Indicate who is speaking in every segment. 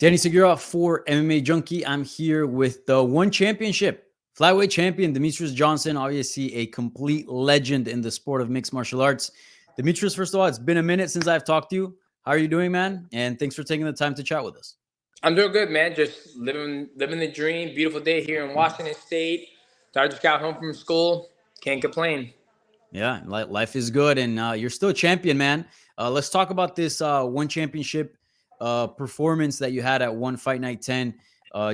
Speaker 1: Danny Segura for MMA Junkie. I'm here with the one championship, flyweight champion, Demetrious Johnson, obviously a complete legend in the sport of mixed martial arts. Demetrious, first of all, it's been a minute since I've talked to you. How are you doing, man? And thanks for taking the time to chat with us.
Speaker 2: I'm doing good, man. Just living the dream. Beautiful day here in Washington State. So I just got home from school. Can't complain.
Speaker 1: Yeah, life is good, and you're still a champion, man. Let's talk about this one championship performance that you had at One Fight Night 10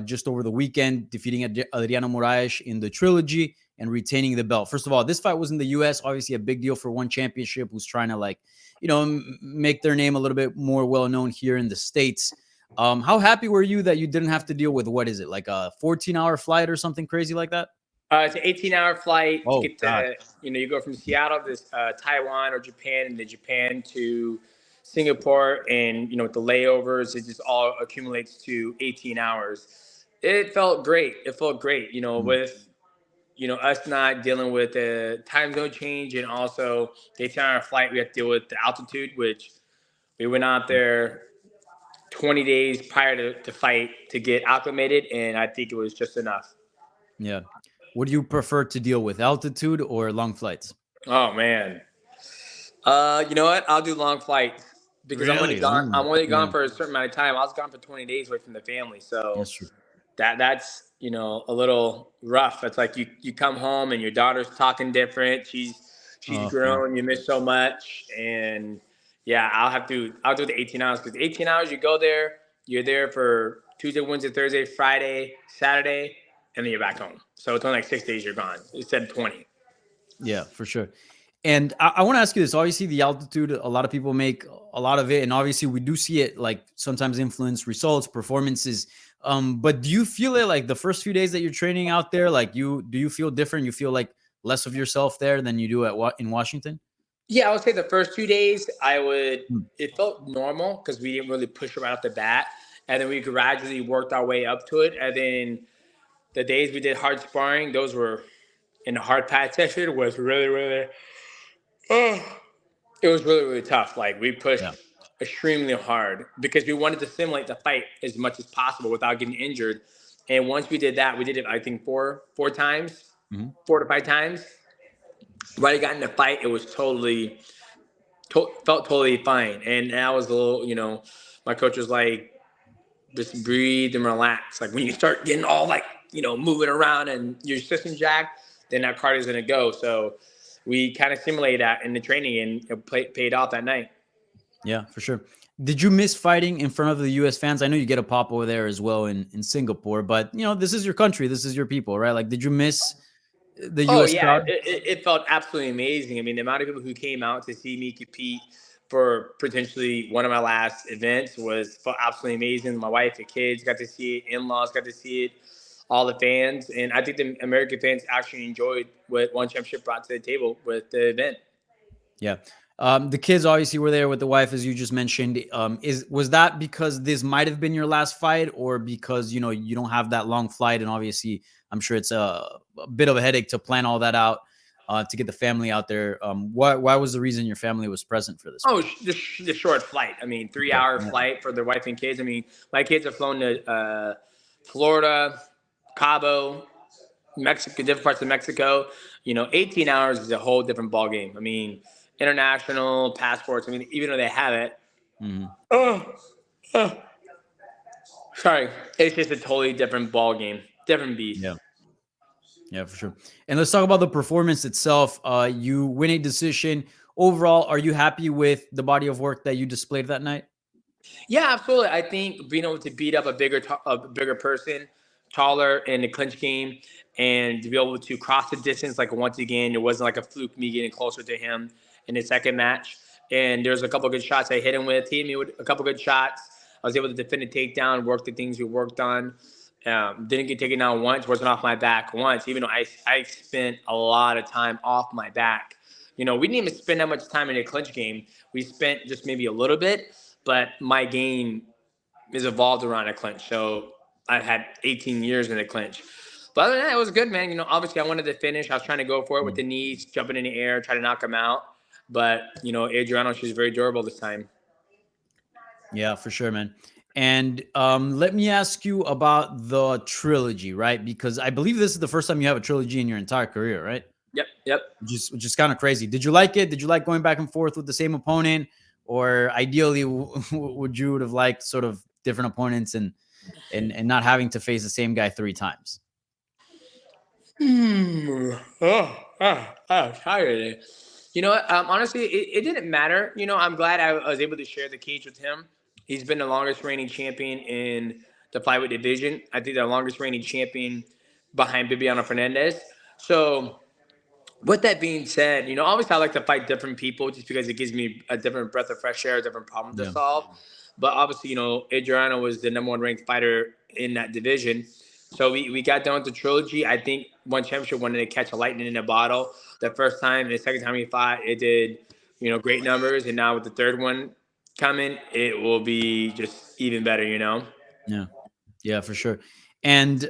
Speaker 1: just over the weekend, defeating Adriano Moraes in the Trilogy and retaining the belt. First of all, this fight was in the U.S., obviously a big deal for One Championship, who's trying to make their name a little bit more well known here in the States. How happy were you that you didn't have to deal with, what is it, like a 14-hour flight or something crazy like that?
Speaker 2: It's an 18-hour flight to get
Speaker 1: God.
Speaker 2: to, you go from Seattle to Taiwan or Japan, and then Japan to Singapore, and, with the layovers, it just all accumulates to 18 hours. It felt great. With, us not dealing with the time zone change, and also the 18-hour flight, we have to deal with the altitude, which we went out there 20 days prior to fight to get acclimated, and I think it was just enough.
Speaker 1: Yeah. What do you prefer to deal with, altitude or long flights?
Speaker 2: Oh man. You know what? I'll do long flights because I'm only
Speaker 1: Really?
Speaker 2: gone. I'm only gone
Speaker 1: Yeah,
Speaker 2: for a certain amount of time. I was gone for 20 days away from the family, so
Speaker 1: that's true.
Speaker 2: that's a little rough. It's like you come home and your daughter's talking different. She's
Speaker 1: Oh, yeah.
Speaker 2: grown. You miss so much, and yeah, I'll do the 18 hours, because 18 hours you go there. You're there for Tuesday, Wednesday, Thursday, Friday, Saturday, and then you're back home. So it's only like 6 days you're gone instead of 20.
Speaker 1: Yeah, for sure. And I want to ask you this. Obviously, the altitude, a lot of people make a lot of it. And obviously, we do see it like sometimes influence results, performances. But do you feel it like the first few days that you're training out there? Like do you feel different? You feel like less of yourself there than you do in Washington?
Speaker 2: Yeah, I would say the first 2 days,
Speaker 1: Hmm.
Speaker 2: it felt normal because we didn't really push right off the bat. And then we gradually worked our way up to it. And then the days we did hard sparring, those were in the hard pad session, was really, really, oh, it was really, really tough. Like, we pushed
Speaker 1: Yeah.
Speaker 2: extremely hard because we wanted to simulate the fight as much as possible without getting injured. And once we did that, we did it, I think, four times,
Speaker 1: Mhm.
Speaker 2: 4 to 5 times. When I got in the fight, it was felt totally fine. And I was a little, my coach was like, just breathe and relax. Like, when you start getting all like, moving around and your system jacked, then that card is going to go. So we kind of simulated that in the training, and it paid off that night.
Speaker 1: Yeah, for sure. Did you miss fighting in front of the US fans? I know you get a pop over there as well in Singapore, but this is your country, this is your people, right? Like, did you miss the
Speaker 2: Oh
Speaker 1: US
Speaker 2: yeah,
Speaker 1: crowd?
Speaker 2: it felt absolutely amazing. I mean, the amount of people who came out to see me compete for potentially one of my last events felt absolutely amazing. My wife and kids got to see it, in-laws got to see it, all the fans, and I think the American fans actually enjoyed what One Championship brought to the table with the event.
Speaker 1: Yeah. The kids obviously were there with the wife, as you just mentioned. Was that because this might have been your last fight, or because you don't have that long flight, and obviously I'm sure it's a bit of a headache to plan all that out to get the family out there. Why was the reason your family was present for this fight?
Speaker 2: Oh, the short flight. I mean, 3 hour
Speaker 1: Okay.
Speaker 2: flight for their wife and kids. I mean, my kids have flown to Florida, Cabo, Mexico, different parts of Mexico. 18 hours is a whole different ball game. I mean, international passports. I mean, even though they have it,
Speaker 1: Mhm.
Speaker 2: oh, oh, sorry, it's just a totally different ball game, different beast.
Speaker 1: Yeah. Yeah, for sure. And let's talk about the performance itself. You win a decision. Overall, are you happy with the body of work that you displayed that night?
Speaker 2: Yeah, absolutely. I think being able to beat up a bigger person, taller in the clinch game, and to be able to cross the distance, like, once again, it wasn't like a fluke me getting closer to him in the second match. And there's a couple of good shots I hit him with. He hit me with a couple good shots. I was able to defend a takedown, work the things we worked on. Didn't get taken down once, wasn't off my back once, even though I spent a lot of time off my back. We didn't even spend that much time in a clinch game. We spent just maybe a little bit, but my game is evolved around a clinch. So I've had 18 years in the clinch. But other than that, it was good, man. Obviously, I wanted to finish. I was trying to go for it with the knees, jumping in the air, try to knock him out. But, Adriano, she's very durable this time.
Speaker 1: Yeah, for sure, man. And let me ask you about the trilogy, right? Because I believe this is the first time you have a trilogy in your entire career, right?
Speaker 2: Yep.
Speaker 1: Which is kind of crazy. Did you like it? Did you like going back and forth with the same opponent, or ideally, would you would have liked sort of different opponents and not having to face the same guy 3 times?
Speaker 2: Tired. You know what? Honestly, it didn't matter. You know, I'm glad I was able to share the cage with him. He's been the longest reigning champion in the flyweight division. I think the longest reigning champion behind Bibiano Fernandez. So, with that being said, you know, obviously I like to fight different people just because it gives me a different breath of fresh air, a different problem to
Speaker 1: Yeah,
Speaker 2: solve. But obviously, you know, Adriano was the number one ranked fighter in that division. So we got down to Trilogy. I think one championship wanted to catch a lightning in a bottle. The first time, the second time we fought, it did, you know, great numbers. And now with the third one coming, it will be just even better, you know?
Speaker 1: yeah, yeah, for sure. And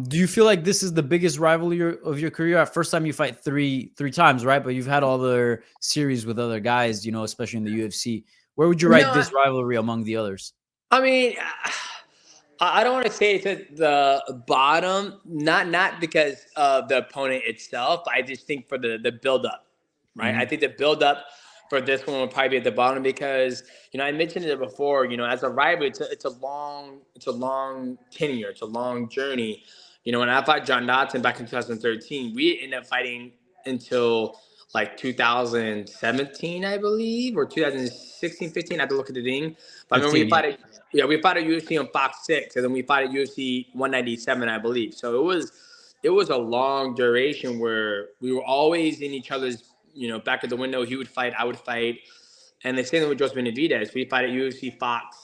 Speaker 1: do you feel like this is the biggest rivalry of your career? At first time you fight three times, right? But you've had other series with other guys, especially in the UFC. Where would you rate
Speaker 2: No,
Speaker 1: this rivalry among the others?
Speaker 2: I mean, I don't want to say it's at the bottom, not because of the opponent itself. I just think for the build up, right? I
Speaker 1: Hmm.
Speaker 2: think the build up for this one will probably be at the bottom because I mentioned it before. You know, as a rival, it's a long tenure, it's a long journey. You know, when I fought John Dodson back in 2013, we ended up fighting until like 2017, I believe, or 2016, 15. I have to look at the thing. But I remember
Speaker 1: 15, yeah.
Speaker 2: we fought at UFC on Fox 6, and then we fought at UFC 197, I believe. So it was a long duration where we were always in each other's, back of the window. He would fight, I would fight. And the same thing with Joseph Benavidez. We fight at UFC Fox,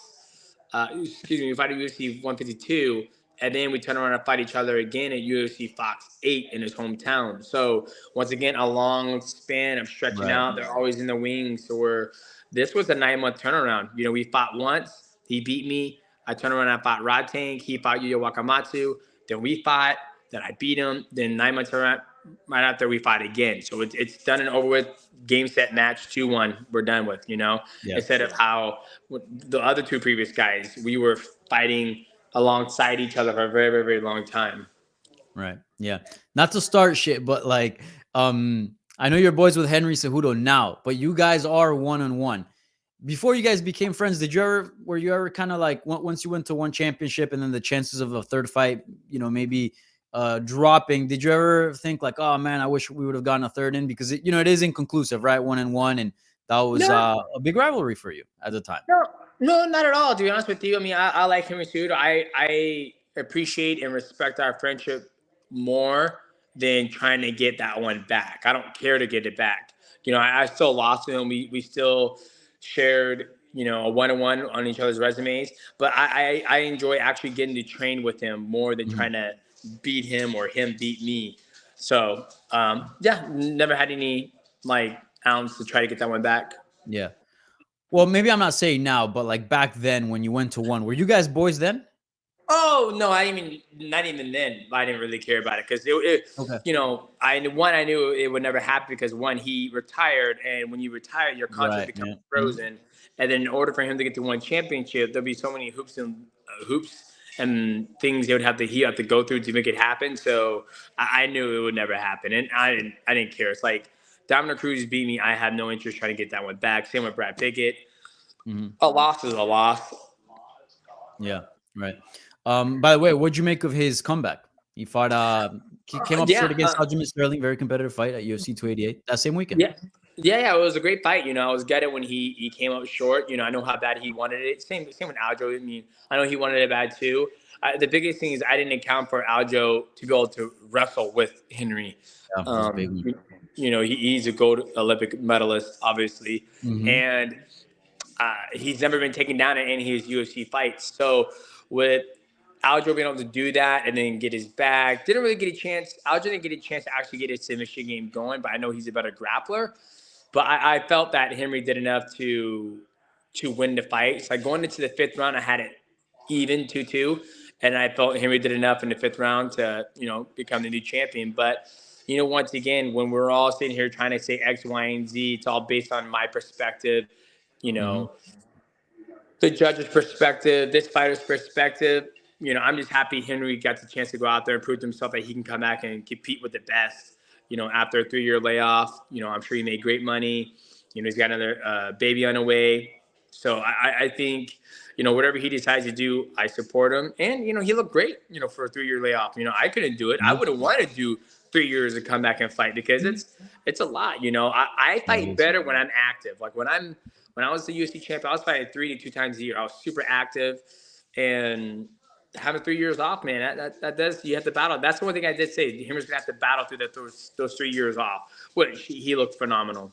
Speaker 2: we fight at UFC 152, and then we turn around and fight each other again at UFC Fox 8 in his hometown. So once again, a long span of stretching
Speaker 1: Right.
Speaker 2: out. They're always in the wings. So this was a 9-month turnaround. You know, we fought once. He beat me. I turned around and I fought Rod Tank. He fought Yuya Wakamatsu. Then we fought. Then I beat him. Then 9 months turnaround. Right after we fight again. So it's done and over with. Game, set, match, 2-1. We're done with,
Speaker 1: Yeah.
Speaker 2: instead of how the other two previous guys, we were fighting alongside each other for a very, very, very long time.
Speaker 1: Right. Yeah. Not to start shit, but like, I know you're boys with Henry Cejudo now, but you guys are 1-1. Before you guys became friends, were you ever kind of like once you went to one championship and then the chances of a third fight, maybe dropping? Did you ever think like, oh man, I wish we would have gotten a third in because it is inconclusive, right? 1-1, and that was
Speaker 2: No,
Speaker 1: a big rivalry for you at the time.
Speaker 2: no, no, not at all. To be honest with you, I mean, I like Henry Cejudo. I appreciate and respect our friendship more than trying to get that one back. I don't care to get it back. I still lost to him. We still shared, a 1-1 on each other's resumes. But I enjoy actually getting to train with him more than
Speaker 1: Mhm.
Speaker 2: trying to beat him or him beat me. So yeah, never had any like ounce to try to get that one back.
Speaker 1: Yeah. Well, maybe I'm not saying now, but like back then when you went to one, were you guys boys then?
Speaker 2: Oh no, not even then. I didn't really care about it because
Speaker 1: Okay.
Speaker 2: I knew it would never happen because one, he retired, and when you retire, your contract
Speaker 1: Right.
Speaker 2: becomes
Speaker 1: Yeah. Mhm.
Speaker 2: frozen, and then in order for him to get to one championship, there'll be so many hoops and things he have to go through to make it happen. So I knew it would never happen, and I didn't care. It's like Dominic Cruz beat me. I have no interest trying to get that one back. Same with Brad Pickett.
Speaker 1: Mhm.
Speaker 2: A loss is a loss.
Speaker 1: Yeah, right. By the way, what'd you make of his comeback? He came up short
Speaker 2: Yeah.
Speaker 1: against Aljamain Sterling, very competitive fight at UFC 288 that same weekend.
Speaker 2: Yeah. Yeah, it was a great fight. I was gutted when he came up short. I know how bad he wanted it. Same with Aljo. I mean, I know he wanted it bad too. The biggest thing is I didn't account for Aljo to be able to wrestle with Henry.
Speaker 1: Yeah, that's a big one.
Speaker 2: He's a gold Olympic medalist, obviously,
Speaker 1: Mhm.
Speaker 2: and he's never been taken down in any of his UFC fights. So with Aljo being able to do that and then get his bag, didn't really get a chance. Aljo didn't get a chance to actually get his submission game going, but I know he's a better grappler. But I felt that Henry did enough to win the fight. So going into the fifth round, I had it even 2-2, and I felt Henry did enough in the fifth round to become the new champion. But once again, when we're all sitting here trying to say X, Y, and Z, it's all based on my perspective. You
Speaker 1: Mhm.
Speaker 2: know, the judge's perspective, this fighter's perspective, I'm just happy Henry got the chance to go out there and prove to himself that he can come back and compete with the best. After a 3-year layoff, I'm sure he made great money. He's got another baby on the way. So I think, whatever he decides to do, I support him. And, he looked great, for a 3-year layoff. I couldn't do it. I wouldn't want to do 3 years to come back and fight because it's a lot. I fight better when I'm active. Like when I was the UFC champion, I was fighting 3 to 2 times a year. I was super active, and having 3 years off, man, that does, you have to battle. That's the one thing I did say. Henry's gonna have to battle through those 3 years off. Which he looked phenomenal.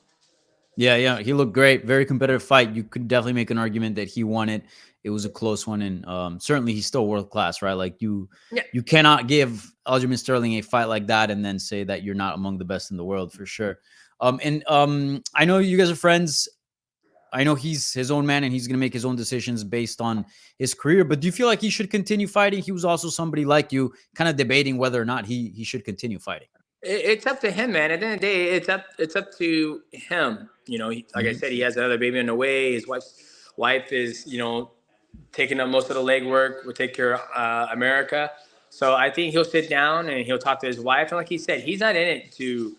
Speaker 1: Yeah, he looked great. Very competitive fight. You could definitely make an argument that he won it. It was a close one, and certainly he's still world class, right? Like you
Speaker 2: Yeah.
Speaker 1: cannot give Aljamain Sterling a fight like that and then say that you're not among the best in the world for sure. I know you guys are friends. I know he's his own man and he's going to make his own decisions based on his career. But do you feel like he should continue fighting? He was also somebody like you, kind of debating whether or not he should continue fighting.
Speaker 2: It's up to him, man. At the end of the day, it's up to him. Like I said, he has another baby on the way. His wife is, taking up most of the legwork. Will take care of America. So I think he'll sit down and he'll talk to his wife. And like he said, he's not in it to,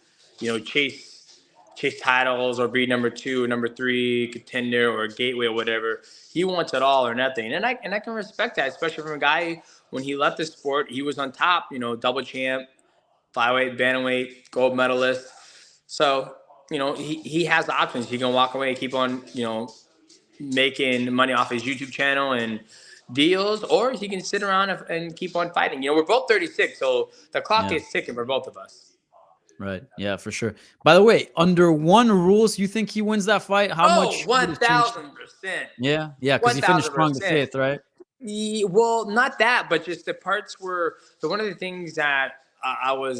Speaker 2: chase titles or be number 2 or number 3 contender or gateway or whatever. He wants it all or nothing. And I can respect that, especially from a guy when he left the sport, he was on top, double champ, flyweight, bantamweight, gold medalist. So, he has the options. He can walk away and keep on, making money off his YouTube channel and deals, or he can sit around and keep on fighting. We're both 36, so the clock is ticking for both of us.
Speaker 1: Right. Yeah, for sure. By the way, under one rules, you think he wins that fight? How much?
Speaker 2: 1,000%.
Speaker 1: Yeah. Because he finished strong the 5th, right?
Speaker 2: Well, not that, but just the parts where one of the things that I was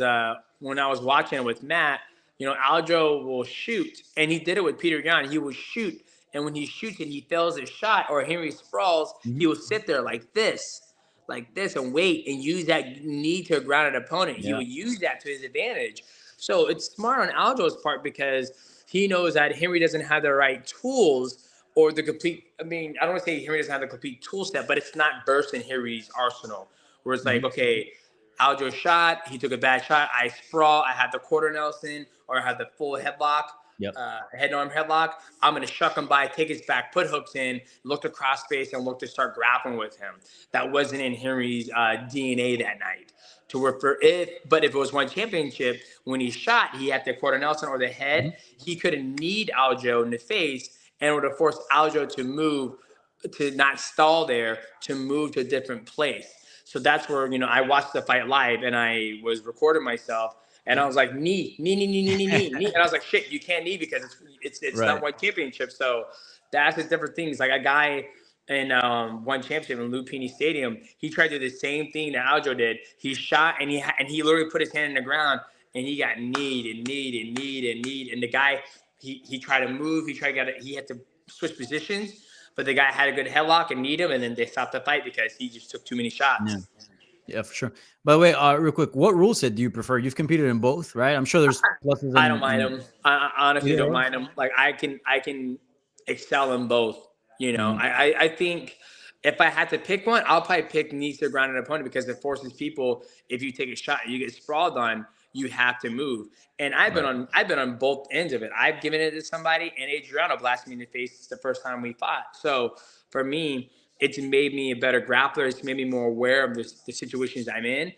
Speaker 2: when I was watching it with Matt, Aljo will shoot, and he did it with Peter Yan. He will shoot, and when he shoots and he fails his shot, or Henry sprawls, he will sit there like this, and wait and use that knee to ground an opponent. He will use that to his advantage. So it's smart on Aljo's part because he knows that Henry doesn't have the right tools or the complete. I mean, I don't want to say Henry doesn't have the complete tool set, but it's not burst in Henry's arsenal. Where it's like, okay, Aljo shot, he took a bad shot, I sprawl, I have the quarter Nelson, or I have the full headlock, head arm headlock. I'm going to shuck him by, take his back, put hooks in, look to cross space, and look to start grappling with him. That wasn't in Henry's DNA that night. But if it was one championship, when he shot, he had the quarter Nelson or the head. He could have kneed Aljo in the face and would have forced Aljo to move, to not stall there, to move to a different place. So that's where, I watched the fight live and I was recording myself and I was like, knee. And I was like, shit, you can't knee because it's not one championship. So that's the different things. Like a guy in one championship in Lupini Stadium, he tried to do the same thing that Aljo did. He shot and he literally put his hand in the ground and he got kneed. And the guy, he tried to move. He had to switch positions. But the guy had a good headlock and kneed him, and then they stopped the fight because he just took too many shots.
Speaker 1: Yeah, for sure. By the way, real quick, what rule set do you prefer? You've competed in both, right? I'm sure there's pluses.
Speaker 2: I don't mind them. I honestly don't mind them. Like I can excel in both. I think if I had to pick one, I'll probably pick knees to ground an opponent because it forces people. If you take a shot, you get sprawled on. You have to move. And I've been on both ends of it. I've given it to somebody, and Adriano blasted me in the face the first time we fought. So for me, it's made me a better grappler. It's made me more aware of the situations I'm in.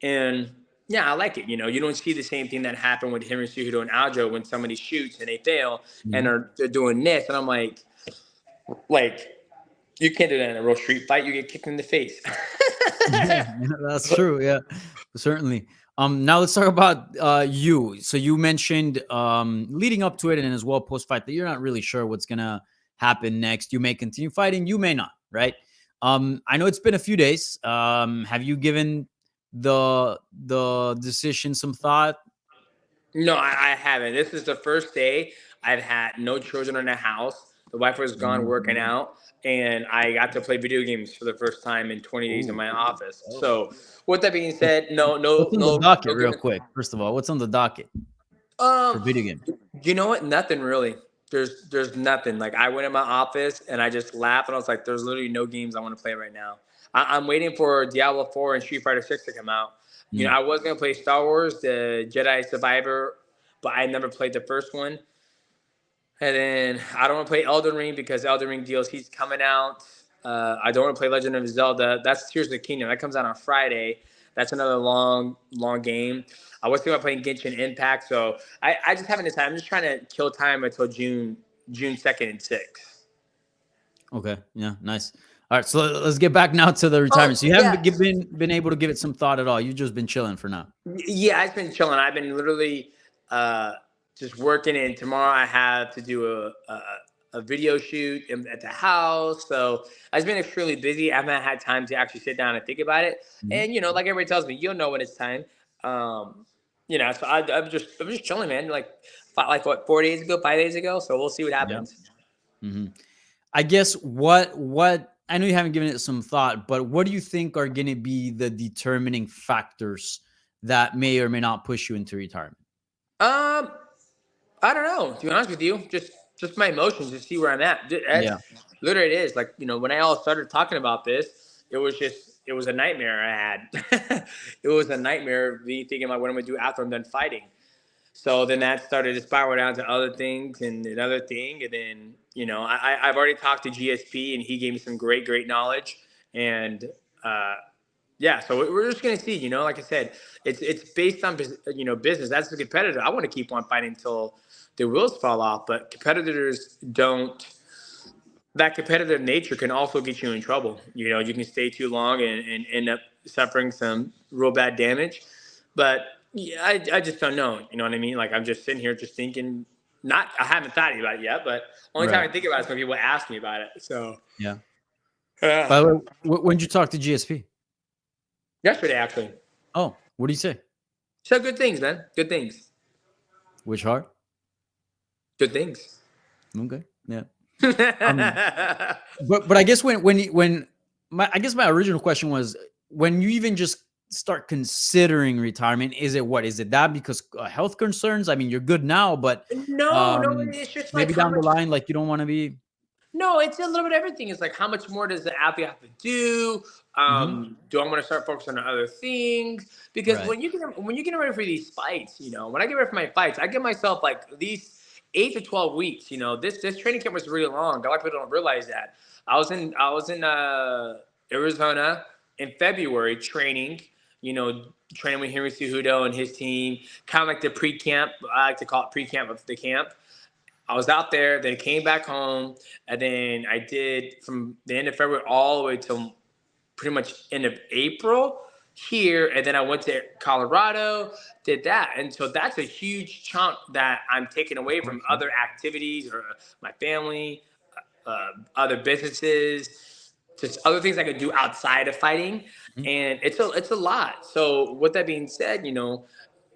Speaker 2: And yeah, I like it. You don't see the same thing that happened with Henry Cejudo and Aljo when somebody shoots and they fail and they're doing this. And I'm like, you can't do that in a real street fight. You get kicked in the face.
Speaker 1: That's true. Yeah, certainly. Now let's talk about you. So you mentioned leading up to it and as well post-fight that you're not really sure what's gonna happen next. You may continue fighting, you may not, right? I know it's been a few days. Have you given the decision some thought?
Speaker 2: No, I haven't. This is the first day I've had no children in the house. The wife was gone working out, and I got to play video games for the first time in 20 days in my office. So, with that being said, no.
Speaker 1: What's on the docket, real quick? First of all, what's on the docket for video games?
Speaker 2: You know what? Nothing really. there's nothing. Like I went in my office and I just laughed and I was like, there's literally no games I want to play right now. I'm waiting for Diablo 4 and Street Fighter 6 to come out. You know,
Speaker 1: Mm.
Speaker 2: I was gonna play Star Wars, the Jedi Survivor, but I never played the first one. And then I don't want to play Elden Ring because Elden Ring DLC is coming out. I don't want to play Legend of Zelda. That's Tears of the Kingdom. That comes out on Friday. That's another long game. I was thinking about playing Genshin Impact, so I just haven't decided. I'm just trying to kill time until June 2nd and 6th.
Speaker 1: Okay. Yeah. Nice. All right. So let's get back now to the retirement.
Speaker 2: Oh
Speaker 1: So you haven't
Speaker 2: yes,
Speaker 1: been able to give it some thought at all. You've just been chilling for now.
Speaker 2: yeah. I've been chilling. I've been literally uh, just working. And tomorrow I have to do a video shoot at the house. So I've been extremely busy. I haven't had time to actually sit down and think about it.
Speaker 1: Mhm.
Speaker 2: And you know, like everybody tells me, you'll know when it's time. You know, so I'm just chilling, man. Like what 4 days ago, 5 days ago. So we'll see what
Speaker 1: Yeah.
Speaker 2: happens.
Speaker 1: Hmm. I guess what I know you haven't given it some thought, but what do you think are going to be the determining factors that may or may not push you into retirement?
Speaker 2: Um, I don't know. To be honest with you, just my emotions, to see where I'm at. That's
Speaker 1: Yeah.
Speaker 2: literally it is. Like you know, when I all started talking about this, it was a nightmare I had. It was a nightmare me thinking about what I'm gonna do after I'm done fighting. So then that started to spiral down to other things and another thing, and then you know I've already talked to GSP and he gave me some great knowledge and. Uh, yeah, so we're just gonna see. You know, like I said, it's based on you know business. That's the competitor. I want to keep on fighting until the wheels fall off, but competitors don't. That competitive nature can also get you in trouble. You know, you can stay too long and end up suffering some real bad damage. But yeah, I just don't know. You know what I mean? Like I'm just sitting here just thinking. Not I haven't thought about it yet, but only time
Speaker 1: Right.
Speaker 2: I think about it is when people ask me about it. So
Speaker 1: Yeah.
Speaker 2: uh,
Speaker 1: By the way, when did you talk to GSP?
Speaker 2: yesterday actually.
Speaker 1: Oh, what do you say?
Speaker 2: So good things, man. Good things.
Speaker 1: Which heart?
Speaker 2: Good things.
Speaker 1: Okay. Yeah. Um, but I guess when my I guess my original question was when you even just start considering retirement, is it what is it that because health concerns? I mean, you're good now, but
Speaker 2: No,
Speaker 1: um,
Speaker 2: it's just like
Speaker 1: maybe
Speaker 2: how
Speaker 1: down the
Speaker 2: much.
Speaker 1: line, like you don't want to be.
Speaker 2: No, it's a little bit of everything. It's like how much more does the athlete have to do?
Speaker 1: Mhm.
Speaker 2: Do I want to start focusing on other things? Because
Speaker 1: Right.
Speaker 2: when you get ready for these fights, you know, when I get ready for my fights, I give myself like at least 8 to 12 weeks. You know, this training camp was really long. A lot of people don't realize that. I was in Arizona in February training. You know, training with Henry Cejudo and his team, kind of like the pre-camp. I like to call it pre-camp of the camp. I was out there, then came back home, and then I did from the end of February all the way till pretty much end of April here, and then I went to Colorado, did that, and so that's a huge chunk that I'm taking
Speaker 1: Of
Speaker 2: away from
Speaker 1: course. Yeah.
Speaker 2: other activities or my family, other businesses, just other things I could do outside of fighting,
Speaker 1: Mhm.
Speaker 2: and it's a lot. So with that being said, you know,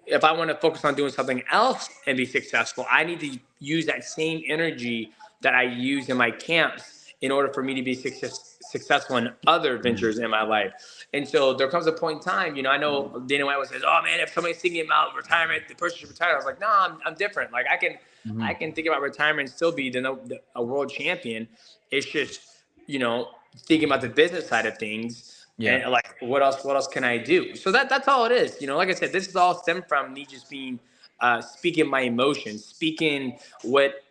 Speaker 2: if I want to focus on doing something else and be successful, I need to use that same energy that I use in my camps in order for me to be successful in other
Speaker 1: Yeah.
Speaker 2: ventures in my life. And so there comes a point in time, you know, I know Dana White says, "Oh man, if somebody's thinking about retirement, the person should retire." I was like, "No, I'm different. Like I
Speaker 1: Mhm.
Speaker 2: can think about retirement and still be a world champion. It's just, you know, thinking about the business side of things
Speaker 1: Yeah.
Speaker 2: and like what else can I do?" So that's all it is. You know, like I said, this is all stemmed from me just being speaking my emotions, speaking what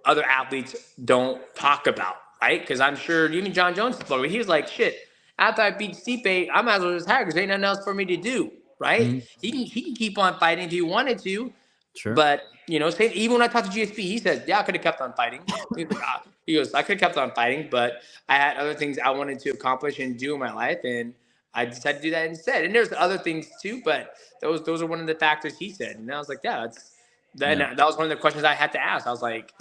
Speaker 2: other athletes don't talk about, right? Because I'm sure even John Jones spoke. He was like, "Shit, after I beat Stipe, I might as well just retire because there ain't nothing else for me to do." Right?
Speaker 1: Mhm.
Speaker 2: He can keep on fighting if he wanted to,
Speaker 1: Sure.
Speaker 2: but you know, say even when I talked to GSP, he said, "Yeah, I could have kept on fighting." He goes, "I could have kept on fighting, but I had other things I wanted to accomplish and do in my life, and I decided to do that instead." And there's other things too, but those are one of the factors he said. And I was like, "Yeah, that's." Then
Speaker 1: Yeah.
Speaker 2: that was one of the questions I had to ask. I was like,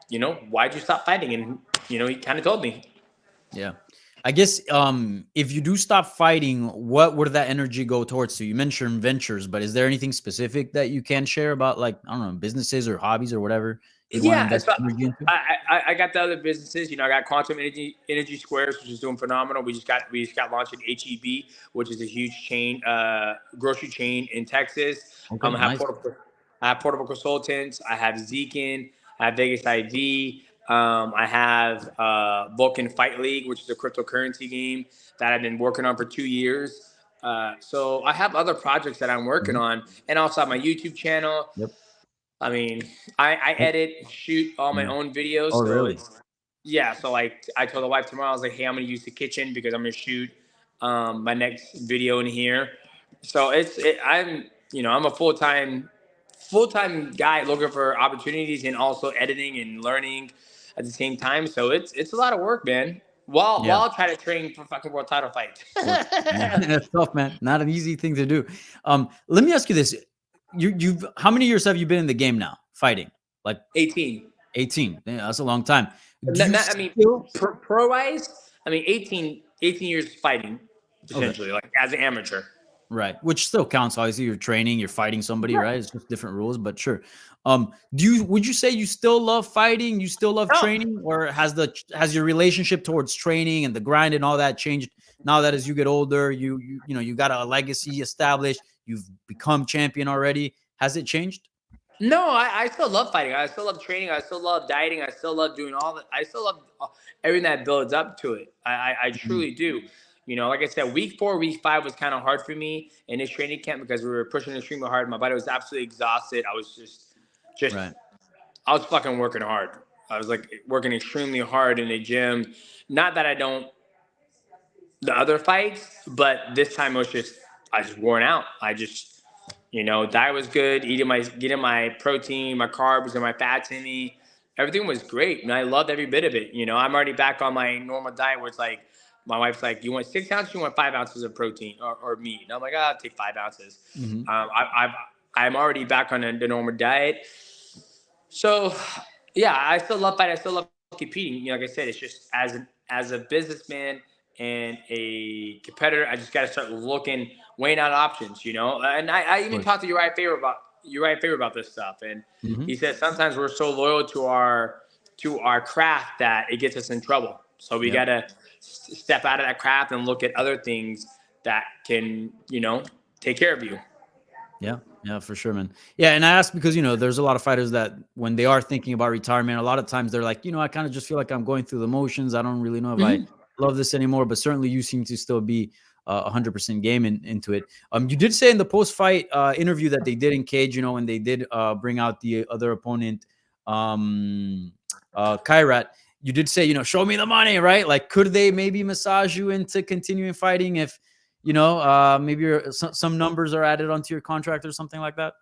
Speaker 2: you know, why'd you stop fighting? And you know, he kind of told me.
Speaker 1: Yeah. I guess if you do stop fighting, what would that energy go towards? So you mentioned ventures, but is there anything specific that you can share about like, I don't know, businesses or hobbies or whatever you'd want to
Speaker 2: Yeah,
Speaker 1: invest
Speaker 2: so
Speaker 1: energy into?
Speaker 2: I got the other businesses. You know, I got Quantum Energy Squares, which is doing phenomenal. We just got launched in HEB, which is a huge chain, grocery chain in Texas.
Speaker 1: Okay,
Speaker 2: I have
Speaker 1: nice.
Speaker 2: portable consultants. I have Zekin. I have Vegas IV. I have Vulcan Fight League, which is a cryptocurrency game that I've been working on for 2 years. So I have other projects that I'm working
Speaker 1: Mhm.
Speaker 2: on, and also have my YouTube channel.
Speaker 1: Yep.
Speaker 2: I mean, I edit, shoot all my
Speaker 1: Yeah.
Speaker 2: own videos,
Speaker 1: Oh,
Speaker 2: so
Speaker 1: really?
Speaker 2: it's yeah. So like, I told the wife tomorrow, I was like, hey, I'm gonna use the kitchen because I'm gonna shoot my next video in here. So I'm I'm a full time guy looking for opportunities and also editing and learning at the same time. So it's a lot of work, man.
Speaker 1: Yeah.
Speaker 2: While I try to train for fucking world title fights.
Speaker 1: Of course. Yeah. That's tough, man. Not an easy thing to do. Let me ask you this. You've how many years have you been in the game now, fighting? Like
Speaker 2: 18.
Speaker 1: 18. Yeah, that's a long time. Do you
Speaker 2: I mean,
Speaker 1: still
Speaker 2: pro wise, I mean, 18 years fighting,
Speaker 1: okay.
Speaker 2: essentially, like as an amateur.
Speaker 1: Right, which still counts. Obviously, you're training, you're fighting somebody,
Speaker 2: Yeah.
Speaker 1: right? It's just different rules, but sure. Would you say you still love fighting? You still love
Speaker 2: No,
Speaker 1: training, or has your relationship towards training and the grind and all that changed now that as you get older, you got a legacy established, you've become champion already? Has it changed?
Speaker 2: no, I still love fighting. I still love training. I still love dieting. I still love doing all that. I still love everything that builds up to it. I
Speaker 1: Mhm.
Speaker 2: truly do. Like I said, week 4, week 5 was kind of hard for me in this training camp because we were pushing extremely hard. My body was absolutely exhausted. I was just,
Speaker 1: Right.
Speaker 2: I was fucking working hard. I was like working extremely hard in the gym. Not that I don't the other fights, but this time it was just I was worn out. Diet was good, getting my protein, my carbs, and my fats in me. Everything was great, and I loved every bit of it. I'm already back on my normal diet where it's like my wife's like, "You want 6 ounces? You want 5 ounces of protein or meat?" And I'm like, "I'll take 5 ounces."
Speaker 1: Hmm.
Speaker 2: I'm already back on the normal diet, so yeah, I still love fighting. I still love competing. Like I said, it's just as a businessman and a competitor, I just got to start looking, weighing out options. And I
Speaker 1: Of
Speaker 2: even
Speaker 1: course.
Speaker 2: talked to Uriah Faber about this stuff, and
Speaker 1: Hmm.
Speaker 2: he said sometimes we're so loyal to our craft that it gets us in trouble. So we got
Speaker 1: Yep.
Speaker 2: to step out of that craft and look at other things that can take care of you.
Speaker 1: Yeah, yeah, for sure, man. Yeah, and I asked because there's a lot of fighters that when they are thinking about retirement, a lot of times they're like, I kind of just feel like I'm going through the motions. I don't really know if I
Speaker 2: Mhm.
Speaker 1: love this anymore. But certainly, you seem to still be 100% game into it. You did say in the post-fight interview that they did in Cage, when they did bring out the other opponent, um, Kairat. You did say, show me the money, right? Like, could they maybe massage you into continuing fighting if maybe some numbers are added onto your contract or something like that?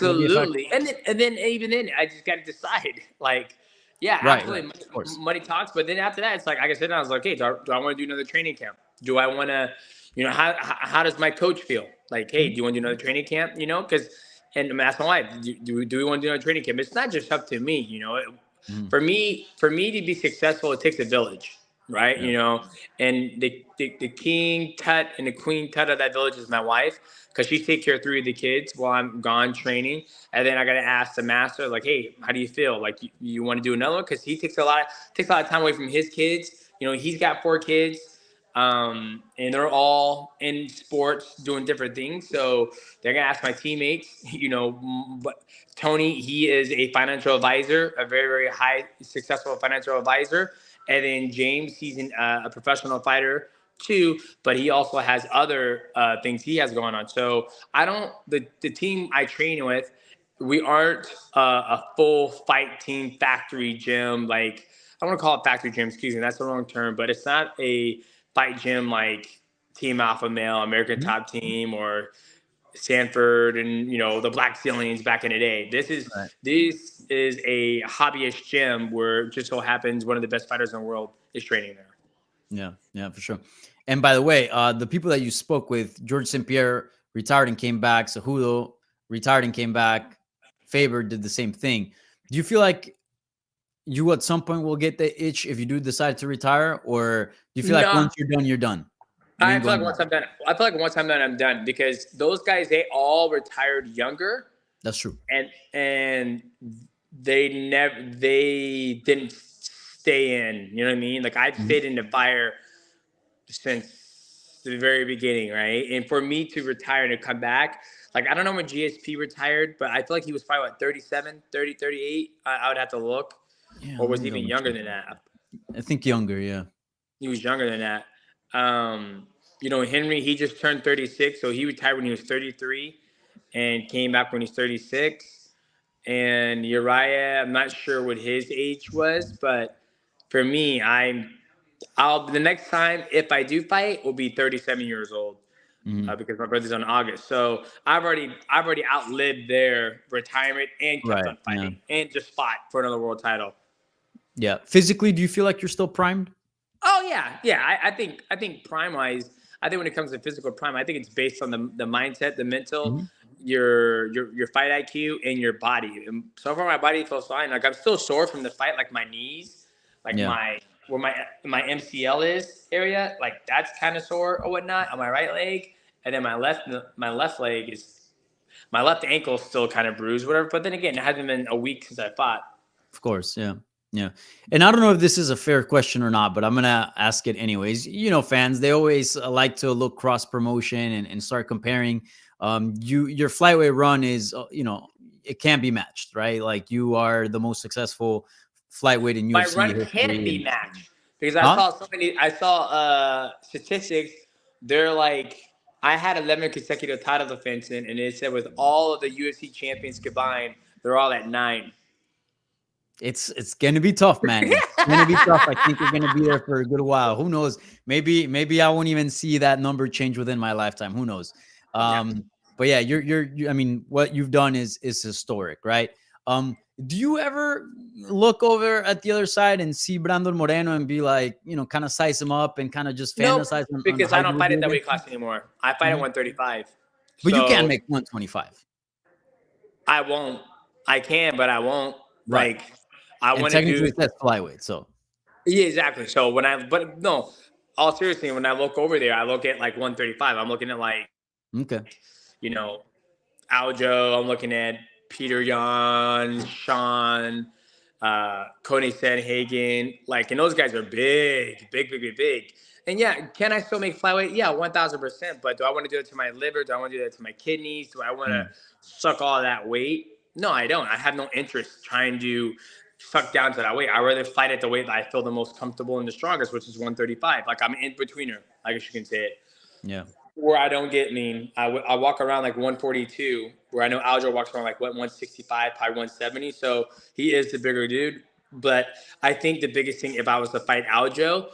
Speaker 1: Would it be effective?
Speaker 2: Absolutely. And then even then, I just got to decide. Like, yeah,
Speaker 1: Right, right.
Speaker 2: absolutely.
Speaker 1: Of course.
Speaker 2: Money talks. But then after that, it's like I said, I was like, hey, do I want to do another training camp? Do I want to, how does my coach feel? Like, hey, do
Speaker 1: Mhm.
Speaker 2: you want to do another training camp? Because, and I'm asking my wife, do we want to do another training camp? It's not just up to me.
Speaker 1: Mhm.
Speaker 2: For me to be successful, it takes a village, right?
Speaker 1: Yeah.
Speaker 2: And the king tut and the queen tut of that village is my wife because she takes care of 3 of the kids while I'm gone training. And then I got to ask the master, like, hey, how do you feel? Like, you want to do another one? Because he takes a lot of time away from his kids. He's got 4 kids, and they're all in sports doing different things. So they're gonna ask my teammates. But Tony, he is a financial advisor, a very very high successful financial advisor. And then James, he's a professional fighter too, but he also has other things he has going on. So I don't the team I train with, we aren't a full fight team factory gym. Like, I want to call it factory gym, excuse me, that's the wrong term, but it's not a fight gym like Team Alpha Male, American
Speaker 1: Mhm.
Speaker 2: Top Team, or Sanford, and the Black Zillions back in the day.
Speaker 1: Right.
Speaker 2: This is a hobbyist gym where it just so happens one of the best fighters in the world is training there.
Speaker 1: Yeah, yeah, for sure. And by the way, the people that you spoke with, George St. Pierre retired and came back. Cejudo retired and came back. Faber did the same thing. Do you feel like you at some point will get the itch if you do decide to retire, or do you feel like
Speaker 2: No,
Speaker 1: once you're done, you're done? You
Speaker 2: I
Speaker 1: ain't
Speaker 2: feel
Speaker 1: going
Speaker 2: like
Speaker 1: back.
Speaker 2: once I'm done. I feel like once I'm done, I'm done because those guys they all retired younger,
Speaker 1: That's true.
Speaker 2: and they didn't stay in. You know what I mean? Like, I've
Speaker 1: Mhm.
Speaker 2: stayed in the fire since the very beginning, right? And for me to retire and to come back, like I don't know when GSP retired, but I feel like he was probably what 37, 30, 38. I would have to look,
Speaker 1: Yeah,
Speaker 2: or
Speaker 1: let
Speaker 2: was
Speaker 1: me
Speaker 2: he even
Speaker 1: double
Speaker 2: younger
Speaker 1: check.
Speaker 2: than that?
Speaker 1: I think younger. Yeah.
Speaker 2: He was younger than that. Henry, he just turned 36, so he retired when he was 33 and came back when he's 36. And Uriah, I'm not sure what his age was, but for me, I'll the next time if I do fight will be 37 years old.
Speaker 1: Mhm.
Speaker 2: Because my birthday's on August, so I've already outlived their retirement and kept
Speaker 1: Right.
Speaker 2: on
Speaker 1: Yeah.
Speaker 2: fighting and just fought for another world title.
Speaker 1: Yeah. Physically, do you feel like you're still primed?
Speaker 2: Oh yeah, yeah. I think prime wise, I think when it comes to physical prime, I think it's based on the mindset, the mental,
Speaker 1: Mhm.
Speaker 2: your fight IQ, and your body. And so far, my body feels fine. Like I'm still sore from the fight, like my knees, like
Speaker 1: Yeah.
Speaker 2: my where my MCL is area, like that's kind of sore or whatnot on my right leg, and then my left leg is my left ankle is still kind of bruised, whatever. But then again, it hasn't been a week since I fought.
Speaker 1: Of course. Yeah. Yeah. And I don't know if this is a fair question or not, but I'm going to ask it anyways. Fans, they always like to look cross promotion and start comparing. Your flyweight run is, it can't be matched, right? Like you are the most successful flyweight in
Speaker 2: My
Speaker 1: UFC
Speaker 2: run can't
Speaker 1: history.
Speaker 2: be
Speaker 1: And,
Speaker 2: matched because I
Speaker 1: huh?
Speaker 2: saw statistics. They're like I had 11 consecutive title defenses, and it said with all of the UFC champions combined, they're all at 9.
Speaker 1: It's gonna be tough, man. It's gonna be tough. I think you're gonna be there for a good while. Who knows? Maybe I won't even see that number change within my lifetime. Who knows?
Speaker 2: Yeah.
Speaker 1: But yeah, I mean, what you've done is historic, right? Do you ever look over at the other side and see Brandon Moreno and be like, kind of size him up and kind of just
Speaker 2: Nope,
Speaker 1: fantasize on
Speaker 2: because
Speaker 1: how
Speaker 2: I
Speaker 1: you
Speaker 2: don't
Speaker 1: would
Speaker 2: fight
Speaker 1: do
Speaker 2: at that weight
Speaker 1: against him?
Speaker 2: class anymore. I fight at
Speaker 1: Mhm.
Speaker 2: 135.
Speaker 1: But you can't
Speaker 2: So
Speaker 1: make 125,
Speaker 2: I won't. I can, but I won't.
Speaker 1: right?
Speaker 2: Like I
Speaker 1: And
Speaker 2: want to
Speaker 1: technically,
Speaker 2: do.
Speaker 1: it says flyweight, so
Speaker 2: Yeah, exactly. So but no, all seriously, when I look over there, I look at like 135. I'm looking at like
Speaker 1: okay.
Speaker 2: you know Aljo. I'm looking at Peter Yan, Sean, Coney Sanhagen. Like, and those guys are big, big, big, big, big. And yeah, can I still make flyweight? Yeah, 1,000%. But do I want to do it to my liver? Do I want to do that to my kidneys? Do I want to
Speaker 1: Mm,
Speaker 2: suck all that weight? No, I don't. I have no interest trying to suck down to that weight. I rather fight at the weight that I feel the most comfortable and the strongest, which is 135. Like I'm in betweener, I guess you can say it
Speaker 1: yeah.
Speaker 2: where I don't get mean. I walk around like 142, where I know Aljo walks around like what 165, probably 170. So he is the bigger dude. But I think the biggest thing, if I was to fight Aljo,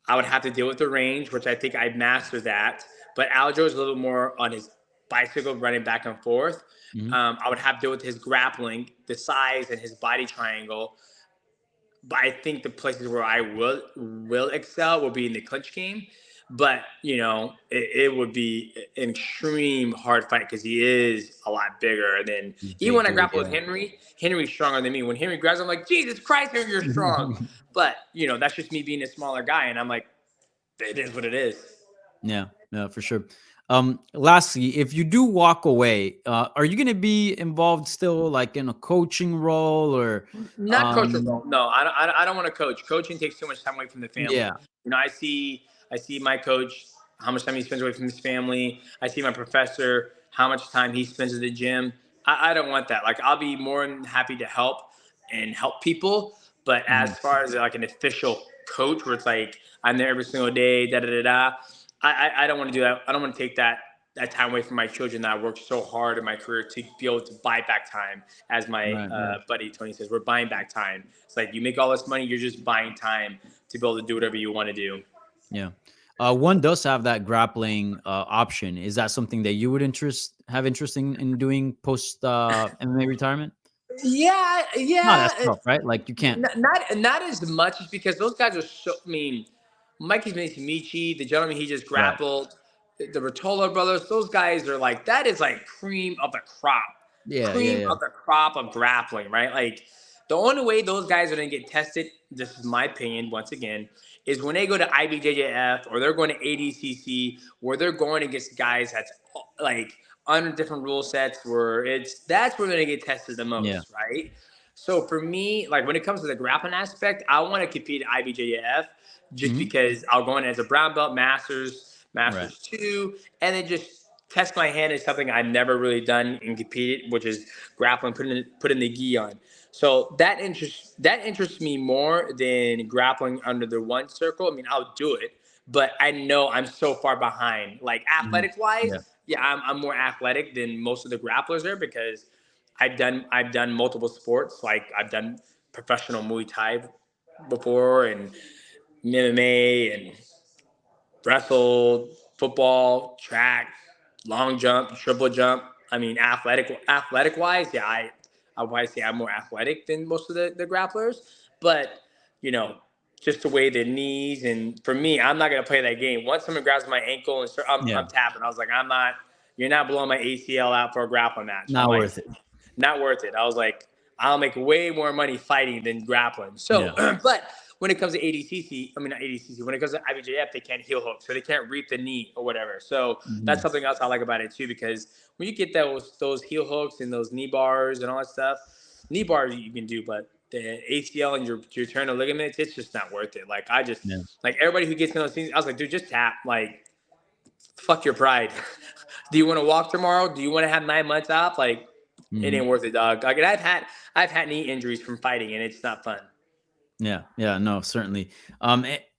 Speaker 2: I would have to deal with the range, which I think I'd master that. But Aljo is a little more on his bicycle, running back and forth.
Speaker 1: Mhm.
Speaker 2: I would have to deal with his grappling, the size, and his body triangle. But I think the places where I will excel will be in the clinch game. But it would be an extreme hard fight because he is a lot bigger than
Speaker 1: He's
Speaker 2: even
Speaker 1: big
Speaker 2: when I
Speaker 1: dude,
Speaker 2: grapple with
Speaker 1: yeah.
Speaker 2: Henry. Henry's stronger than me. When Henry grabs, I'm like, Jesus Christ, Henry, you're strong. But that's just me being a smaller guy, and I'm like, it is what it is.
Speaker 1: Yeah, yeah, for sure. Lastly, if you do walk away, are you going to be involved still, like in a coaching role or,
Speaker 2: Not coaching
Speaker 1: um,
Speaker 2: role. No, I don't want to coach. Coaching takes too much time away from the family.
Speaker 1: yeah,
Speaker 2: I see my coach, how much time he spends away from his family. I see my professor, how much time he spends at the gym. I don't want that. Like I'll be more than happy to help people. But
Speaker 1: mhm,
Speaker 2: as far as like an official coach, where it's like I'm there every single day, da da da da, I don't want to do that. I don't want to take that time away from my children that I worked so hard in my career to be able to buy back time. As my
Speaker 1: right, right,
Speaker 2: buddy Tony says, we're buying back time. It's like you make all this money, you're just buying time to be able to do whatever you want to do.
Speaker 1: yeah. One does have that grappling option. Is that something that you would have interest in doing post MMA retirement?
Speaker 2: Yeah,
Speaker 1: No,
Speaker 2: yeah.
Speaker 1: that's tough, right? Like you can't.
Speaker 2: Not as much as because those guys are so. I mean, Mikey Michi, the gentleman he just
Speaker 1: Right.
Speaker 2: grappled, the Rotolo brothers. Those guys are like that is like
Speaker 1: Yeah, yeah,
Speaker 2: cream
Speaker 1: yeah.
Speaker 2: of the crop of grappling, right? Like the only way those guys are gonna get tested. This is my opinion. Once again, is when they go to IBJJF or they're going to ADCC, where they're going against guys that's like under different rule sets, where that's where they're gonna get tested the
Speaker 1: Yeah.
Speaker 2: most, right? So for me, like when it comes to the grappling aspect, I want to compete at IBJJF just
Speaker 1: Mhm.
Speaker 2: because I'll go in as a brown belt, masters,
Speaker 1: Right.
Speaker 2: Masters 2, and then just test my hand is something I've never really done and competed, which is grappling, putting the gi on. So that interests me more than grappling under the one circle. I mean, I'll do it, but I know I'm so far behind. Like
Speaker 1: Mhm.
Speaker 2: athletic wise,
Speaker 1: Yeah.
Speaker 2: yeah, I'm more athletic than most of the grapplers are because I've done multiple sports. Like I've done professional Muay Thai before and MMA and wrestled, football, track, long jump, triple jump. I mean, athletic wise, yeah, I would probably say I'm more athletic than most of the grapplers. But you know, just the way the knees and for me, I'm not gonna play that game. Once someone grabs my ankle and start,
Speaker 1: Yeah.
Speaker 2: I'm tapping. I was like, I'm not. You're not blowing my ACL out for a grappling match. I'm
Speaker 1: Not
Speaker 2: like,
Speaker 1: worth it.
Speaker 2: not worth it. I was like, I'll make way more money fighting than grappling. So,
Speaker 1: Yeah.
Speaker 2: but when it comes to ADCC, I mean not ADCC. When it comes to IBJF, they can't heel hook, so they can't reap the knee or whatever. So that's
Speaker 1: Mhm.
Speaker 2: something else I like about it too, because when you get those heel hooks and those knee bars and all that stuff, knee bars you can do, but the ACL and your internal ligaments, it's just not worth it. Like I just
Speaker 1: Yeah.
Speaker 2: like everybody who gets in those things, I was like, dude, just tap. Like fuck your pride. Do you want to walk tomorrow? Do you want to have 9 months off? Like it
Speaker 1: Mhm.
Speaker 2: ain't worth it, dog. Like I've had knee injuries from fighting, and it's not fun.
Speaker 1: Yeah, yeah, no, certainly.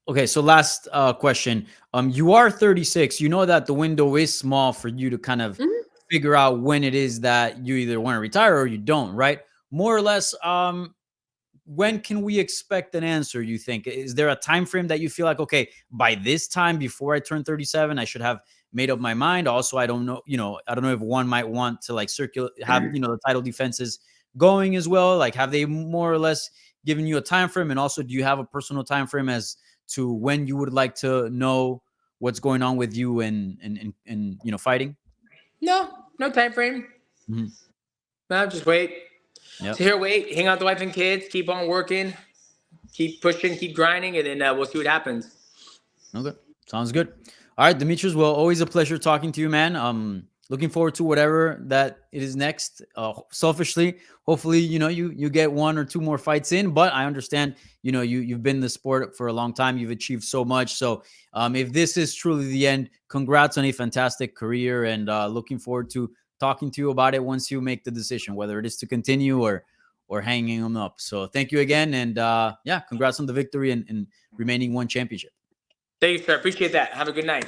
Speaker 1: Okay, so last question. You are 36. You know that the window is small for you to kind of
Speaker 2: Mhm.
Speaker 1: figure out when it is that you either want to retire or you don't, right? More or less, when can we expect an answer, you think? Is there a time frame that you feel like, okay, by this time before I turn 37, I should have made up my mind? Also, I don't know, I don't know if one might want to like circulate, have, the title defenses going as well. Like, have they more or less given you a time frame? And also, do you have a personal time frame as to when you would like to know what's going on with you and fighting?
Speaker 2: No, no time frame.
Speaker 1: Mhm.
Speaker 2: No, just wait. So
Speaker 1: Yep.
Speaker 2: here, wait, hang out with the wife and kids, keep on working, keep pushing, keep grinding, and then we'll see what happens.
Speaker 1: Okay. Sounds good. All right, Demetrius. Well, always a pleasure talking to you, man. Looking forward to whatever that it is next. Selfishly, hopefully, you get one or two more fights in. But I understand, you've been in the sport for a long time. You've achieved so much. So, if this is truly the end, congrats on a fantastic career, and looking forward to talking to you about it once you make the decision, whether it is to continue or hanging them up. So, thank you again, and yeah, congrats on the victory and remaining one championship.
Speaker 2: Thank you, sir. Appreciate that. Have a good night.